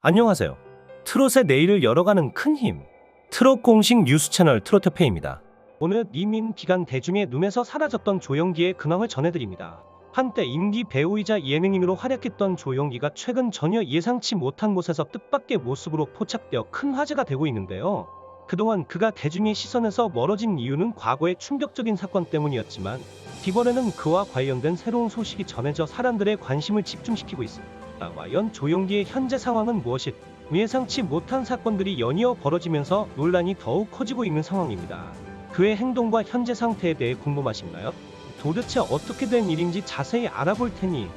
안녕하세요. 트롯의 내일을 열어가는 큰 힘. 트롯 공식 뉴스 채널 트로트페이입니다. 오늘 이민 기간 대중의 눈에서 사라졌던 조용기의 근황을 전해드립니다. 한때 인기 배우이자 예능인으로 활약했던 조용기가 최근 전혀 예상치 못한 곳에서 뜻밖의 모습으로 포착되어 큰 화제가 되고 있는데요. 그동안 그가 대중의 시선에서 멀어진 이유는 과거의 충격적인 사건 때문이었지만 이번에는 그와 관련된 새로운 소식이 전해져 사람들의 관심을 집중시키고 있습니다. 과연 조용기의 현재 상황은 무엇일까? 예상치 못한 사건들이 연이어 벌어지면서 논란이 더욱 커지고 있는 상황입니다. 그의 행동과 현재 상태에 대해 궁금하신가요? 도대체 어떻게 된 일인지 자세히 알아볼 테니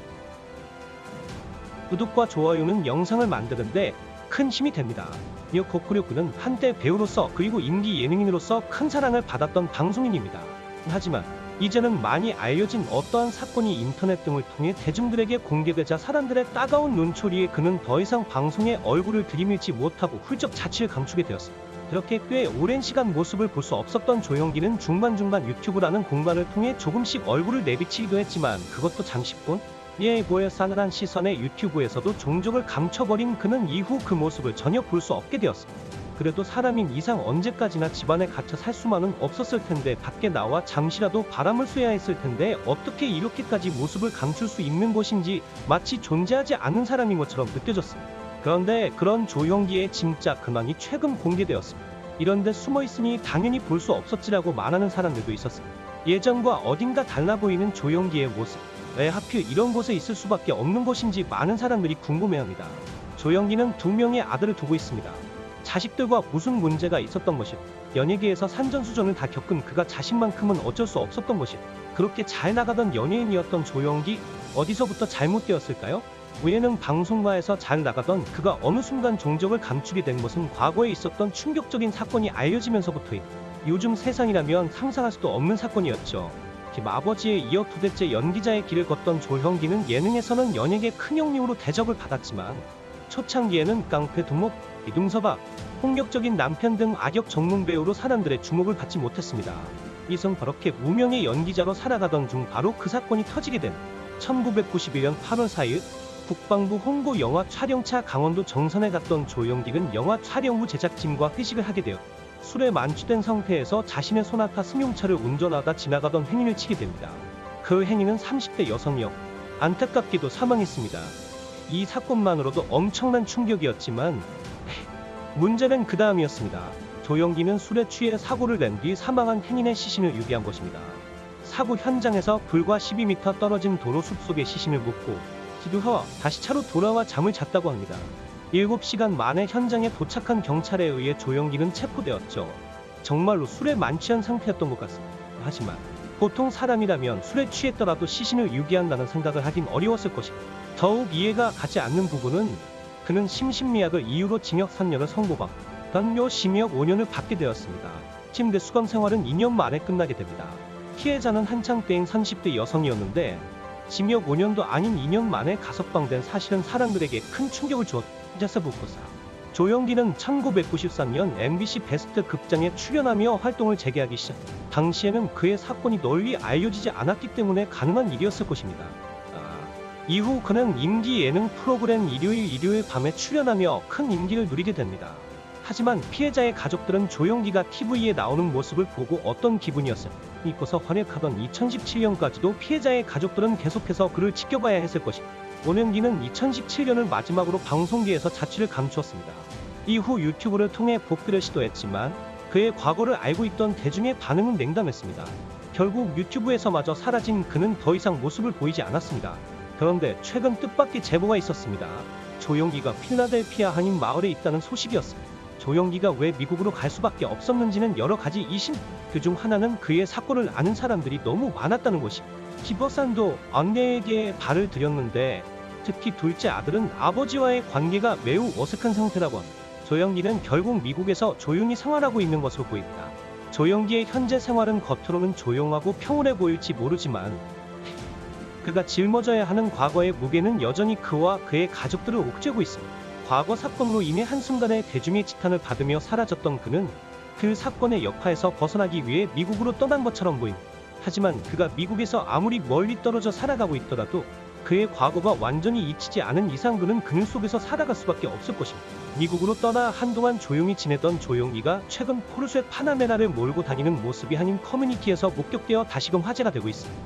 구독과 좋아요는 영상을 만드는데 큰 힘이 됩니다. 이어 고쿠려 그는 한때 배우로서 그리고 인기 예능인으로서 큰 사랑을 받았던 방송인입니다. 하지만 이제는 많이 알려진 어떠한 사건이 인터넷 등을 통해 대중들에게 공개되자 사람들의 따가운 눈초리에 그는 더 이상 방송에 얼굴을 들이밀지 못하고 훌쩍 자취를 감추게 되었습니다. 그렇게 꽤 오랜 시간 모습을 볼 수 없었던 조용기는 중간중간 유튜브라는 공간을 통해 조금씩 얼굴을 내비치기도 했지만 그것도 잠시뿐. 이에 보여 싸늘한 시선의 유튜브에서도 종족을 감춰버린 그는 이후 그 모습을 전혀 볼 수 없게 되었습니다. 그래도 사람인 이상 언제까지나 집안에 갇혀 살 수만은 없었을 텐데 밖에 나와 잠시라도 바람을 쐬야 했을 텐데 어떻게 이렇게까지 모습을 감출 수 있는 것인지 마치 존재하지 않는 사람인 것처럼 느껴졌습니다. 그런데 그런 조용기의 진짜 근황이 최근 공개되었습니다. 이런데 숨어있으니 당연히 볼 수 없었지라고 말하는 사람들도 있었습니다. 예전과 어딘가 달라 보이는 조용기의 모습. 왜 하필 이런 곳에 있을 수밖에 없는 것인지 많은 사람들이 궁금해합니다. 조용기는 2명의 아들을 두고 있습니다. 자식들과 무슨 문제가 있었던 것일? 연예계에서 산전수전을 다 겪은 그가 자신만큼은 어쩔 수 없었던 것일? 그렇게 잘 나가던 연예인이었던 조용기, 어디서부터 잘못되었을까요? 예능 방송가에서 잘 나가던 그가 어느 순간 종적을 감추게 된 것은 과거에 있었던 충격적인 사건이 알려지면서부터입니다. 요즘 세상이라면 상상할 수도 없는 사건이었죠. 아버지에 이어 2대째 연기자의 길을 걷던 조용기는 예능에서는 연예계 큰 형님으로 대접을 받았지만 초창기에는 깡패 두목, 이둥서박, 폭력적인 남편 등 악역 전문 배우로 사람들의 주목을 받지 못했습니다. 이성 그렇게 무명의 연기자로 살아가던 중 바로 그 사건이 터지게 된 1991년 8월 4일 국방부 홍보 영화 촬영차 강원도 정선에 갔던 조용기는 영화 촬영 후 제작진과 회식을 하게 되어 술에 만취된 상태에서 자신의 소나타 승용차를 운전하다 지나가던 행인을 치게 됩니다. 그 행인은 30대 여성이었고 안타깝게도 사망했습니다. 이 사건만으로도 엄청난 충격이었지만 문제는 그 다음이었습니다. 조용기는 술에 취해 사고를 낸 뒤 사망한 행인의 시신을 유기한 것입니다. 사고 현장에서 불과 12m 떨어진 도로 숲속에 시신을 묻고 기두하 다시 차로 돌아와 잠을 잤다고 합니다. 7시간 만에 현장에 도착한 경찰에 의해 조용기는 체포되었죠. 정말로 술에 만취한 상태였던 것 같습니다. 하지만 보통 사람이라면 술에 취했더라도 시신을 유기한다는 생각을 하긴 어려웠을 것입니다. 더욱 이해가 가지 않는 부분은 그는 심신미약을 이유로 징역 3년을 선고받고 당뇨 징역 5년을 받게 되었습니다. 침대 수감 생활은 2년 만에 끝나게 됩니다. 피해자는 한창 때인 30대 여성이었는데 징역 5년도 아닌 2년 만에 가석방된 사실은 사람들에게 큰 충격을 주었다. 자사부코사 조용기는 1993년 MBC 베스트 극장에 출연하며 활동을 재개하기 시작. 당시에는 그의 사건이 널리 알려지지 않았기 때문에 가능한 일이었을 것입니다. 이후 그는 인기 예능 프로그램 일요일 밤에 출연하며 큰 인기를 누리게 됩니다. 하지만 피해자의 가족들은 조용기가 TV에 나오는 모습을 보고 어떤 기분이었을까 믿고서 활약하던 2017년까지도 피해자의 가족들은 계속해서 그를 지켜봐야 했을 것입니다. 조용기는 2017년을 마지막으로 방송계에서 자취를 감추었습니다. 이후 유튜브를 통해 복귀를 시도했지만 그의 과거를 알고 있던 대중의 반응은 냉담했습니다. 결국 유튜브에서마저 사라진 그는 더 이상 모습을 보이지 않았습니다. 그런데 최근 뜻밖의 제보가 있었습니다. 조용기가 필라델피아 한인 마을에 있다는 소식이었습니다. 조용기가 왜 미국으로 갈 수밖에 없었는지는 여러 가지 이심, 그중 하나는 그의 사건을 아는 사람들이 너무 많았다는 것입니다. 기버산도 언니에게 발을 들였는데 특히 둘째 아들은 아버지와의 관계가 매우 어색한 상태라고 합니다. 조용기는 결국 미국에서 조용히 생활하고 있는 것으로 보입니다. 조용기의 현재 생활은 겉으로는 조용하고 평온해 보일지 모르지만 그가 짊어져야 하는 과거의 무게는 여전히 그와 그의 가족들을 옥죄고 있습니다. 과거 사건으로 인해 한순간에 대중의 지탄을 받으며 사라졌던 그는 그 사건의 역파에서 벗어나기 위해 미국으로 떠난 것처럼 보입니다. 하지만 그가 미국에서 아무리 멀리 떨어져 살아가고 있더라도 그의 과거가 완전히 잊히지 않은 이상 그는 그늘 속에서 살아갈 수밖에 없을 것입니다. 미국으로 떠나 한동안 조용히 지내던 조용기가 최근 포르쉐 파나메라를 몰고 다니는 모습이 한인 커뮤니티에서 목격되어 다시금 화제가 되고 있습니다.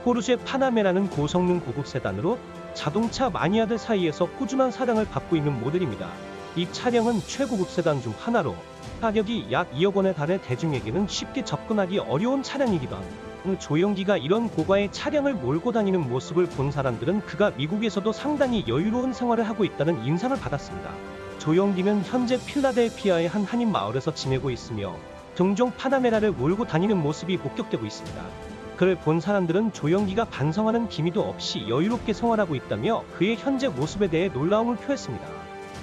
포르쉐 파나메라는 고성능 고급 세단으로 자동차 마니아들 사이에서 꾸준한 사랑을 받고 있는 모델입니다. 이 차량은 최고급 세단 중 하나로 가격이 약 2억 원에 달해 대중에게는 쉽게 접근하기 어려운 차량이기도 합니다. 조용기가 이런 고가의 차량을 몰고 다니는 모습을 본 사람들은 그가 미국에서도 상당히 여유로운 생활을 하고 있다는 인상을 받았습니다. 조용기는 현재 필라델피아의 한 한인 마을에서 지내고 있으며 종종 파나메라를 몰고 다니는 모습이 목격되고 있습니다. 그를 본 사람들은 조용기가 반성하는 기미도 없이 여유롭게 생활하고 있다며 그의 현재 모습에 대해 놀라움을 표했습니다.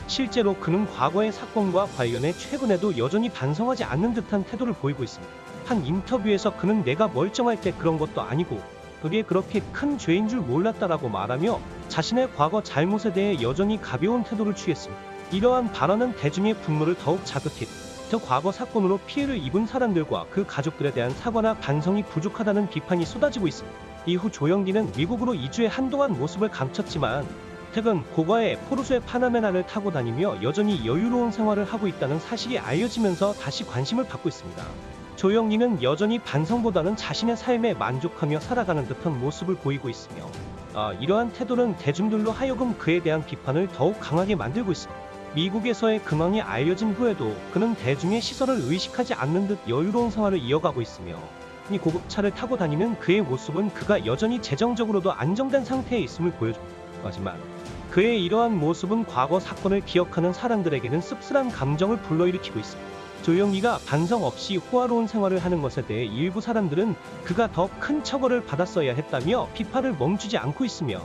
실제로 그는 과거의 사건과 관련해 최근에도 여전히 반성하지 않는 듯한 태도를 보이고 있습니다. 한 인터뷰에서 그는 내가 멀쩡할 때 그런 것도 아니고 그게 그렇게 큰 죄인 줄 몰랐다라고 말하며 자신의 과거 잘못에 대해 여전히 가벼운 태도를 취했습니다. 이러한 발언은 대중의 분노를 더욱 자극했고 저 과거 사건으로 피해를 입은 사람들과 그 가족들에 대한 사과나 반성이 부족하다는 비판이 쏟아지고 있습니다. 이후 조영기는 미국으로 이주해 한동안 모습을 감췄지만 최근 고가의 포르쉐 파나메라를 타고 다니며 여전히 여유로운 생활을 하고 있다는 사실이 알려지면서 다시 관심을 받고 있습니다. 조영기는 여전히 반성보다는 자신의 삶에 만족하며 살아가는 듯한 모습을 보이고 있으며 이러한 태도는 대중들로 하여금 그에 대한 비판을 더욱 강하게 만들고 있습니다. 미국에서의 근황이 알려진 후에도 그는 대중의 시선을 의식하지 않는 듯 여유로운 생활을 이어가고 있으며 이 고급차를 타고 다니는 그의 모습은 그가 여전히 재정적으로도 안정된 상태에 있음을 보여줍니다. 하지만 그의 이러한 모습은 과거 사건을 기억하는 사람들에게는 씁쓸한 감정을 불러일으키고 있습니다. 조영기가 반성 없이 호화로운 생활을 하는 것에 대해 일부 사람들은 그가 더 큰 처벌을 받았어야 했다며 비판을 멈추지 않고 있으며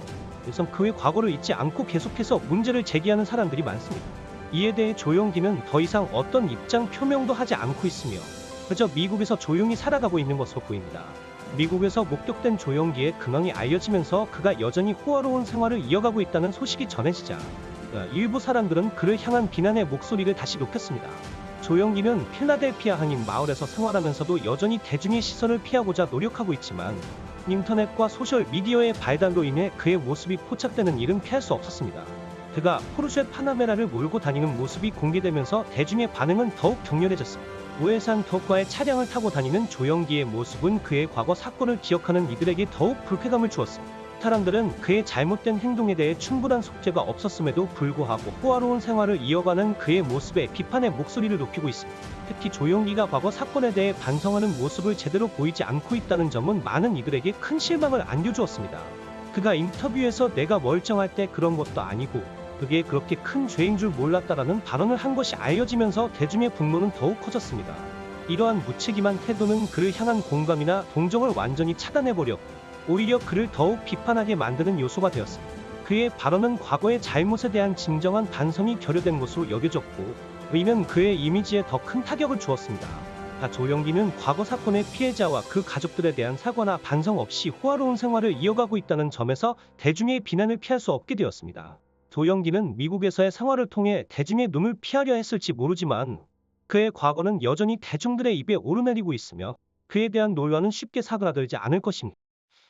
우선 그의 과거를 잊지 않고 계속해서 문제를 제기하는 사람들이 많습니다. 이에 대해 조영기는 더 이상 어떤 입장 표명도 하지 않고 있으며 그저 미국에서 조용히 살아가고 있는 것으로 보입니다. 미국에서 목격된 조영기의 근황이 알려지면서 그가 여전히 호화로운 생활을 이어가고 있다는 소식이 전해지자 일부 사람들은 그를 향한 비난의 목소리를 다시 높였습니다. 조영기는 필라델피아 한인 마을에서 생활하면서도 여전히 대중의 시선을 피하고자 노력하고 있지만 인터넷과 소셜미디어의 발달로 인해 그의 모습이 포착되는 일은 피할 수 없었습니다. 그가 포르쉐 파나메라를 몰고 다니는 모습이 공개되면서 대중의 반응은 더욱 격렬해졌습니다. 우회상 덕과의 차량을 타고 다니는 조영기의 모습은 그의 과거 사건을 기억하는 이들에게 더욱 불쾌감을 주었습니다. 사람들은 그의 잘못된 행동에 대해 충분한 속죄가 없었음에도 불구하고 호화로운 생활을 이어가는 그의 모습에 비판의 목소리를 높이고 있습니다. 특히 조영기가 과거 사건에 대해 반성하는 모습을 제대로 보이지 않고 있다는 점은 많은 이들에게 큰 실망을 안겨주었습니다. 그가 인터뷰에서 내가 멀쩡할 때 그런 것도 아니고 그게 그렇게 큰 죄인 줄 몰랐다라는 발언을 한 것이 알려지면서 대중의 분노는 더욱 커졌습니다. 이러한 무책임한 태도는 그를 향한 공감이나 동정을 완전히 차단해버렸고 오히려 그를 더욱 비판하게 만드는 요소가 되었습니다. 그의 발언은 과거의 잘못에 대한 진정한 반성이 결여된 것으로 여겨졌고 이는 그의 이미지에 더 큰 타격을 주었습니다. 조영기는 과거 사건의 피해자와 그 가족들에 대한 사과나 반성 없이 호화로운 생활을 이어가고 있다는 점에서 대중의 비난을 피할 수 없게 되었습니다. 조영기는 미국에서의 생활을 통해 대중의 눈을 피하려 했을지 모르지만 그의 과거는 여전히 대중들의 입에 오르내리고 있으며 그에 대한 논란은 쉽게 사그라들지 않을 것입니다.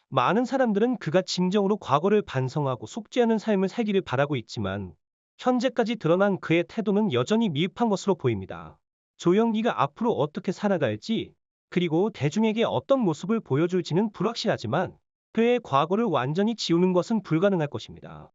많은 사람들은 그가 진정으로 과거를 반성하고 속죄하는 삶을 살기를 바라고 있지만 현재까지 드러난 그의 태도는 여전히 미흡한 것으로 보입니다. 조영기가 앞으로 어떻게 살아갈지 그리고 대중에게 어떤 모습을 보여줄지는 불확실하지만 그의 과거를 완전히 지우는 것은 불가능할 것입니다.